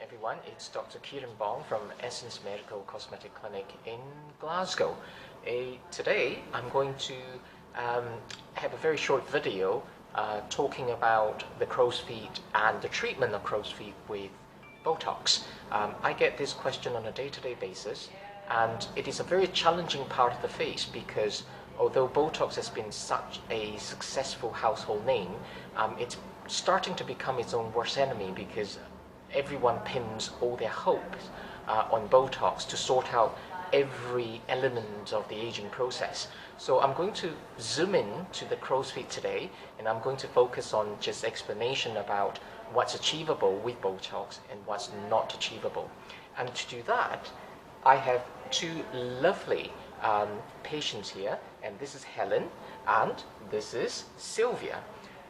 everyone, it's Dr. Kieren Bong from Medical Cosmetic Clinic in Glasgow. Today I'm going to have a very short video talking about the crow's feet and the treatment of crow's feet with Botox. I get this question on a day-to-day basis, and it is a very challenging part of the face because although Botox has been such a successful household name, it's starting to become its own worst enemy because everyone pins all their hopes on Botox to sort out every element of the aging process. So I'm going to zoom in to the crow's feet today, and I'm going to focus on just explanation about what's achievable with Botox and what's not achievable. And to do that, I have two lovely patients here, and this is Helen and this is Sylvia.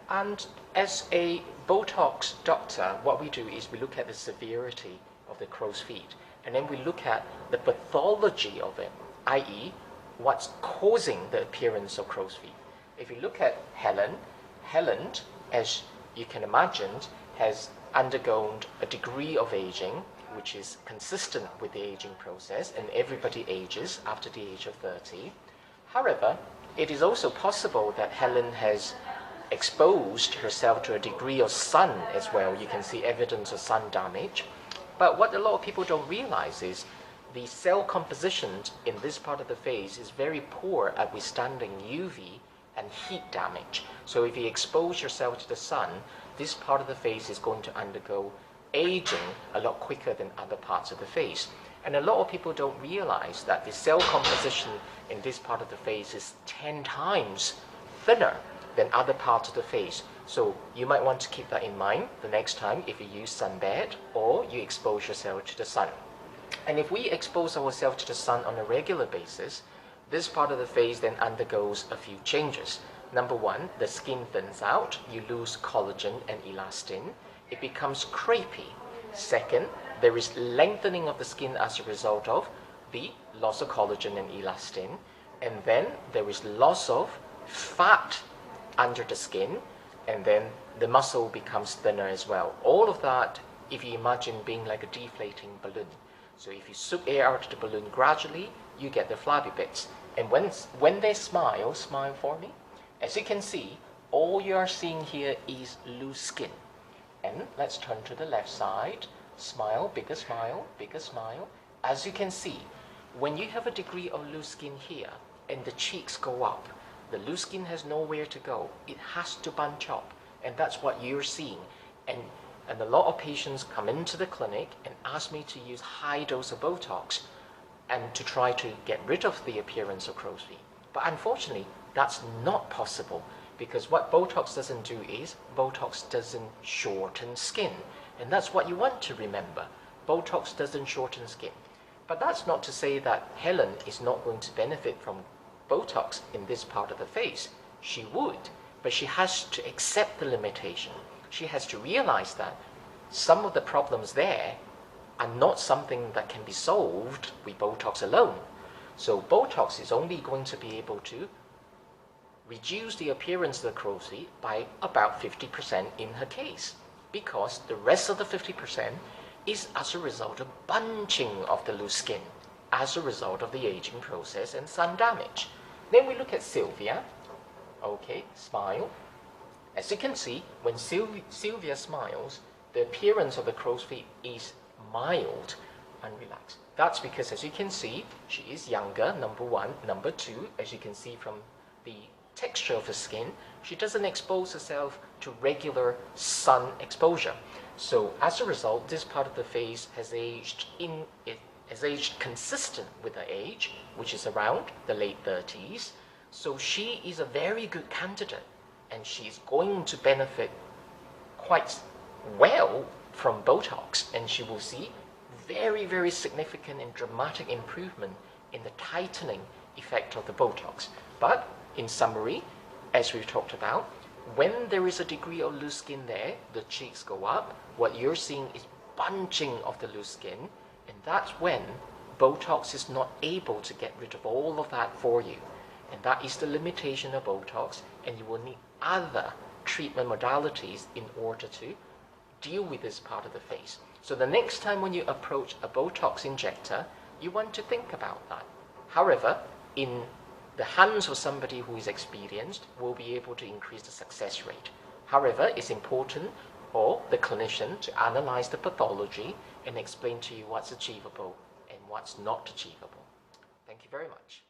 And as a Botox doctor, what we do is we look at the severity of the crow's feet, and then we look at the pathology of it, i.e. what's causing the appearance of crow's feet. If you look at Helen, as you can imagine, has undergone a degree of aging which is consistent with the aging process, and everybody ages after the age of 30. However, it is also possible that Helen has exposed herself to a degree of sun as well. You can see evidence of sun damage. But what a lot of people don't realize is the cell composition in this part of the face is very poor at withstanding UV and heat damage. So if you expose yourself to the sun, this part of the face is going to undergo aging a lot quicker than other parts of the face. And a lot of people don't realize that the cell composition in this part of the face is 10 times thinner than other parts of the face. So you might want to keep that in mind the next time if you use sunbed or you expose yourself to the sun. And if we expose ourselves to the sun on a regular basis, this part of the face then undergoes a few changes. Number one, the skin thins out, you lose collagen and elastin, it becomes crepey. Second, there is lengthening of the skin as a result of the loss of collagen and elastin, and then there is loss of fat under the skin, and then the muscle becomes thinner as well. All of that, if you imagine being like a deflating balloon. So if you suck air out of the balloon gradually, you get the flabby bits. And when they smile for me. As you can see, all you are seeing here is loose skin. And let's turn to the left side. Smile, bigger smile, bigger smile. As you can see, when you have a degree of loose skin here and the cheeks go up, the loose skin has nowhere to go. It has to bunch up, and that's what you're seeing. And a lot of patients come into the clinic and ask me to use high dose of Botox and to try to get rid of the appearance of crow's feet. But unfortunately, that's not possible, because what Botox doesn't do is Botox doesn't shorten skin. And that's what you want to remember. Botox doesn't shorten skin. But that's not to say that Helen is not going to benefit from Botox in this part of the face. She would, but she has to accept the limitation. She has to realize that some of the problems there are not something that can be solved with Botox alone. So Botox is only going to be able to reduce the appearance of the crow's feet by about 50% in her case, because the rest of the 50% is as a result of bunching of the loose skin, as a result of the aging process and sun damage. Then we look at Sylvia. Okay, smile. As you can see, when Sylvia smiles, the appearance of the crow's feet is mild and relaxed. That's because, as you can see, she is younger, number one. Number two, as you can see from the texture of the skin, she doesn't expose herself to regular sun exposure. So as a result, this part of the face has aged consistent with her age, which is around the late 30s. So she is a very good candidate, and she's going to benefit quite well from Botox, and she will see very, very significant and dramatic improvement in the tightening effect of the Botox. But in summary, as we've talked about, when there is a degree of loose skin there, the cheeks go up, what you're seeing is bunching of the loose skin, and that's when Botox is not able to get rid of all of that for you. And that is the limitation of Botox, and you will need other treatment modalities in order to deal with this part of the face. So the next time when you approach a Botox injector, you want to think about that. However, in the hands of somebody who is experienced, will be able to increase the success rate. However, it's important for the clinician to analyze the pathology and explain to you what's achievable and what's not achievable. Thank you very much.